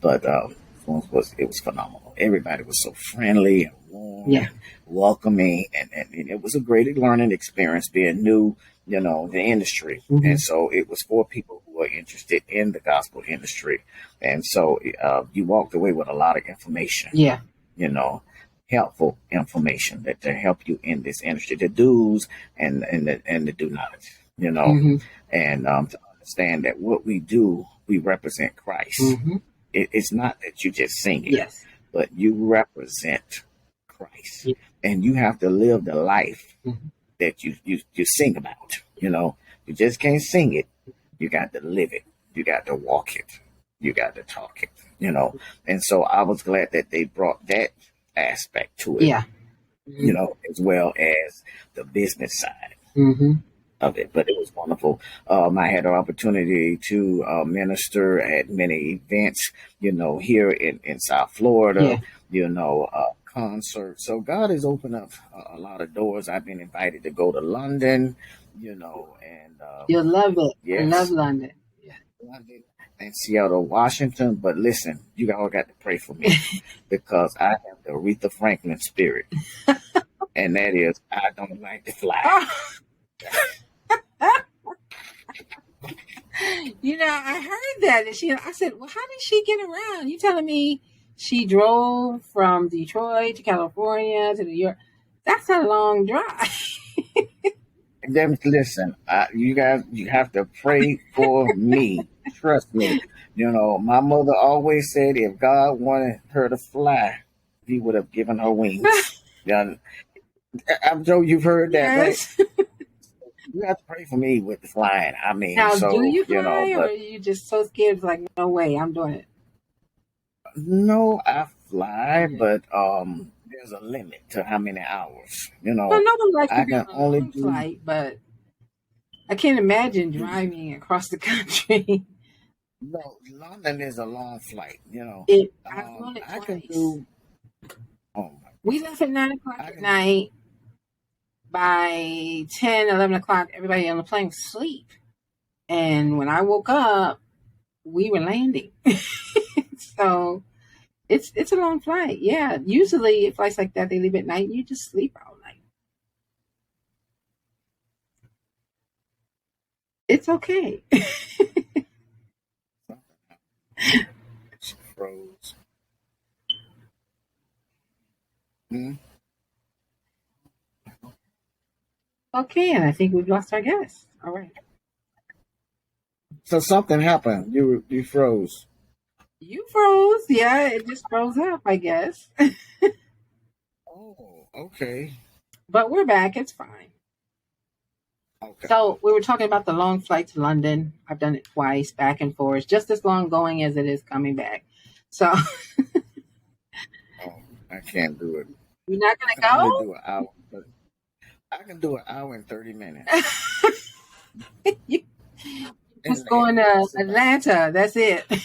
but it was phenomenal. Everybody was so friendly and warm Yeah. and welcoming, and it was a great learning experience being new, the industry. Hmm. And so it was for people who are interested in the gospel industry. And so you walked away with a lot of information, Yeah. you know, helpful information that to help you in this industry, the do's and the do nots, Hmm. and to understand that what we do, we represent Christ. Hmm. It's not that you just sing it, Yes. but you represent Christ, Yeah. and you have to live the life Hmm. that you sing about. You just can't sing it. You got to live it. You got to walk it. You got to talk it. And so I was glad that they brought that aspect to it, Yeah. Hmm. as well as the business side Hmm. of it. But it was wonderful. I had an opportunity to minister at many events, here in South Florida, Yeah. concerts. So God has opened up a lot of doors. I've been invited to go to London, and You'll love it. I love yes, London. Yeah. London and Seattle, Washington. But listen, you all got to pray for me because I have the Aretha Franklin spirit, and that is I don't like to fly. I heard that, and I said, "Well, how did she get around?" You telling me she drove from Detroit to California to New York? That's a long drive. Then listen, you guys, you have to pray for me. Trust me. My mother always said if God wanted her to fly, He would have given her wings. Yeah, I'm sure you've heard that, right? Yes. You have to pray for me with the flying. I mean, Now, do so you fly, or are but you just so scared? It's like, no way, I'm doing it. no, I fly, Yeah. but there's a limit to how many hours. Well, no one likes to I be on can a only long do. flight, but I can't imagine driving across the country. No, London is a long flight. I've flown it I can twice. do. Oh my We God, left at 9 o'clock I at can. night. By 10, 11 o'clock, everybody on the plane was asleep. And when I woke up, we were landing. So it's a long flight. Yeah. Usually flights like that, they leave at night and you just sleep all night. It's okay. She froze. Hmm. Okay, and I think we've lost our guest. All right. So something happened. You froze. You froze. Yeah, it just froze up, I guess. Oh, okay, But we're back. It's fine. okay. So we were talking about the long flight to London. I've done it twice, back and forth, just as long going as it is coming back. So Oh, I can't do it. you're not I can only gonna do an hour. But I can do an hour and 30 minutes. go? You And, just going and to that's about Atlanta. That's it. that.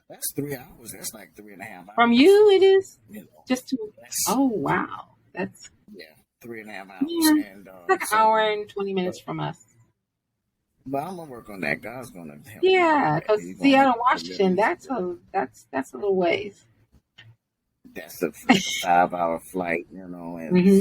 That's 3 hours. That's like 3.5 hours. From you, it is You know, just to. that's Oh wow, that's yeah, 3.5 hours. yeah, And it's like an so, hour and 20 minutes but, from us. but I'm gonna work on that. God's gonna help me with Yeah, that. because He's gonna Seattle, deliver Washington, me that's through it. a little ways. That's like a 5 hour flight, and Hmm.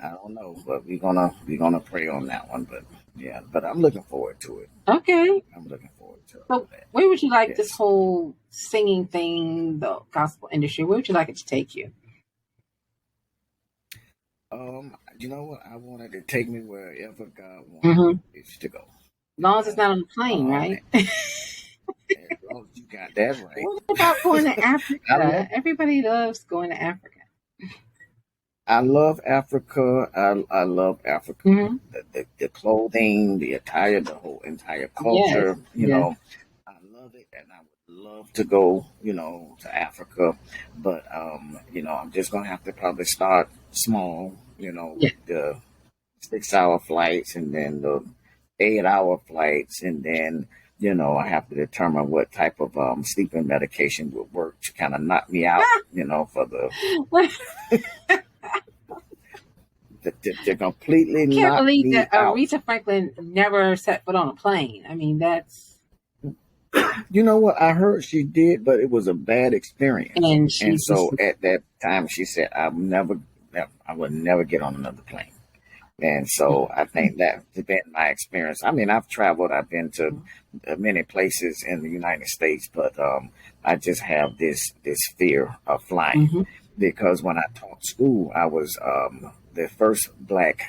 I don't know, but we're gonna pray on that one. But yeah, but I'm looking forward to it. Okay, I'm looking forward to so that. where would you like this Yes. whole singing thing, the gospel industry? Where would you like it to take you? You know what? I wanted to take me wherever God wanted Hmm. it to go. As long as it's not on the plane, Um, right? as long as you got that right. What about going to I love Africa? Everybody loves going to Africa. I love Africa. I love Africa. Hmm. The clothing, the attire, the whole entire Yes, culture. yes, I love it, and I would love to go. To Africa, but I'm just gonna have to probably start small. yeah. With the 6 hour flights, and then the 8 hour flights, and then I have to determine what type of sleeping medication would work to kind of knock me out. For the to completely Can't knock believe me that out. Aretha Franklin never set foot on a plane. I mean, that's You know what? I heard she did, but it was a bad experience. and And she just so at that time, she said, I would never get on another plane. And so I think that's been my experience. I mean, I've traveled, I've been to many places in the United States, but I just have this fear of flying mm-hmm. because when I taught school, I was the first black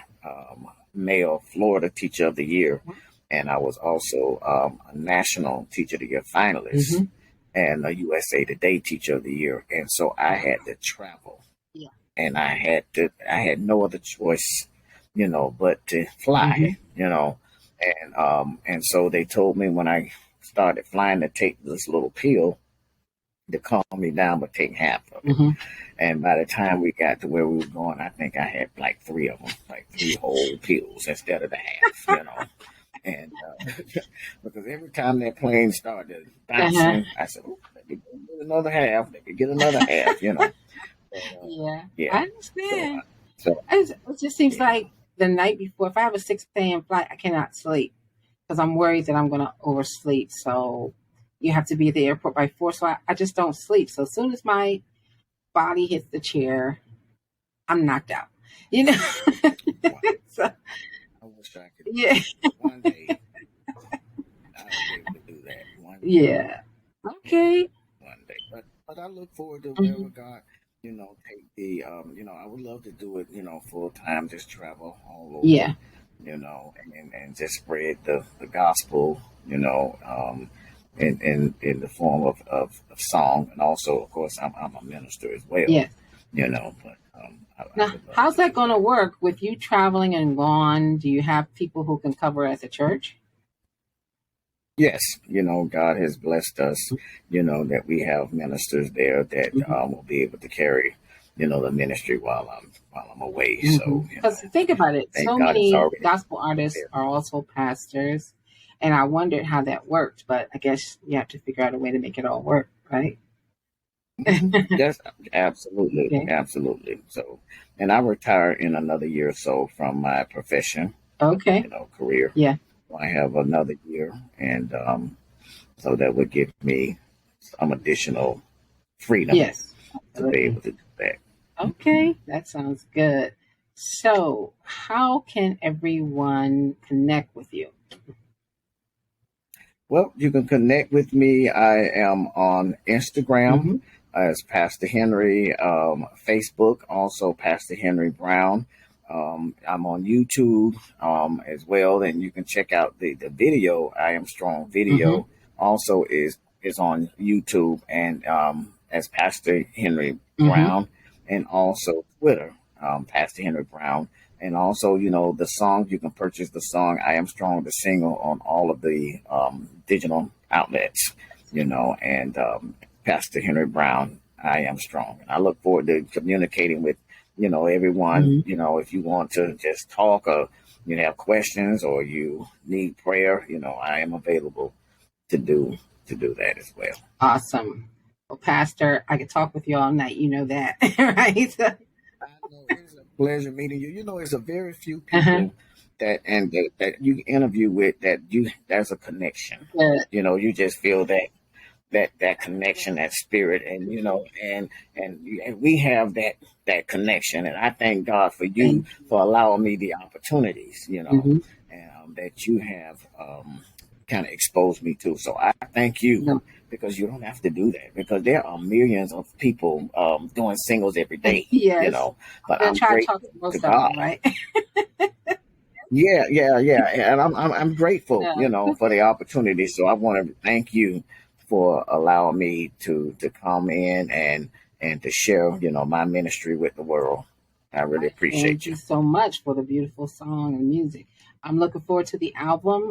male Florida Teacher of the Year, and I was also a National Teacher of the Year finalist Mm-hmm. and a USA Today Teacher of the Year. And so I had to travel, Yeah. and I had no other choice, but to Mm-hmm. fly, and so they told me when I started flying to take this little pill to calm me down, but take half of it. Mm-hmm. And by the time we got to where we were going, I think I had like three of them, like three whole pills instead of the half. And because every time that plane started Uh-huh. bouncing, I said, "Oh, let me get another half. Let me get another half." But, Yeah, yeah. I So, understand. so It just seems yeah. like the night before, if I have a 6 a.m. flight, I cannot sleep because I'm worried that I'm going to oversleep. So you have to be at the airport by 4. So I just don't sleep. So as soon as my body hits the chair, I'm knocked out. You know? Wow. So, I wish I could do yeah. that. One day I'll be able to do that. One day. Yeah. Yeah. Okay. One day. But I look forward to wherever Hmm. God, take the I would love to do it, full time, just travel all over, Yeah. and just spread the gospel, in the form of song. And also of course I'm a minister as well, Yes. but I Now, would love how's to that do going to that. work with you traveling and gone? Do you have people who can cover as a church? Yes, God has blessed us, that we have ministers there that will be able to carry, the ministry while I'm away. So, Because think about it, thank so God it's many already gospel artists there. are also pastors, and I wondered how that worked. But I guess you have to figure out a way to make it all work, right? Yes, absolutely, Okay. absolutely. So, and I retire in another year or so from my profession, Okay. career. Yeah. I have another year, and so that would give me some additional freedom Yes. to be Absolutely. able to do that. Okay. That sounds good. So, how can everyone connect with you? Well, you can connect with me. I am on Instagram Mm-hmm. as Pastor Henry, Facebook, also Pastor Henry Brown. I'm on YouTube as well, and you can check out the video. I Am Strong Mm-hmm. video also is on YouTube and as Pastor Henry Mm-hmm. Brown, and also Twitter, Pastor Henry Brown. And also, the song, you can purchase the song I Am Strong, the single, on all of the digital outlets, and Pastor Henry Brown, I Am Strong. And I look forward to communicating with, everyone. Mm-hmm. If you want to just talk or you have questions or you need prayer, I am available to do to do that as well. Awesome. Well, Pastor, I could talk with you all night. You know that, right? I know it's a pleasure meeting you. It's a very few Uh-huh. people that you interview with that there's a connection. Good. You just feel that connection, that spirit, and and we have that connection. And I thank God for you Thank you. for allowing me the opportunities, Mm-hmm. that you have kind of exposed me to. So I thank you No. because you don't have to do that because there are millions of people doing singles every day, Yes. I'm but gonna I'm try to talk grateful to to most of God. them, right? Yeah, yeah, yeah, and I'm grateful, No. for the opportunity. So I want to thank you for allowing me to come in and to share, my ministry with the world. I really Thank appreciate you you. so much for the beautiful song and music. I'm looking forward to the album.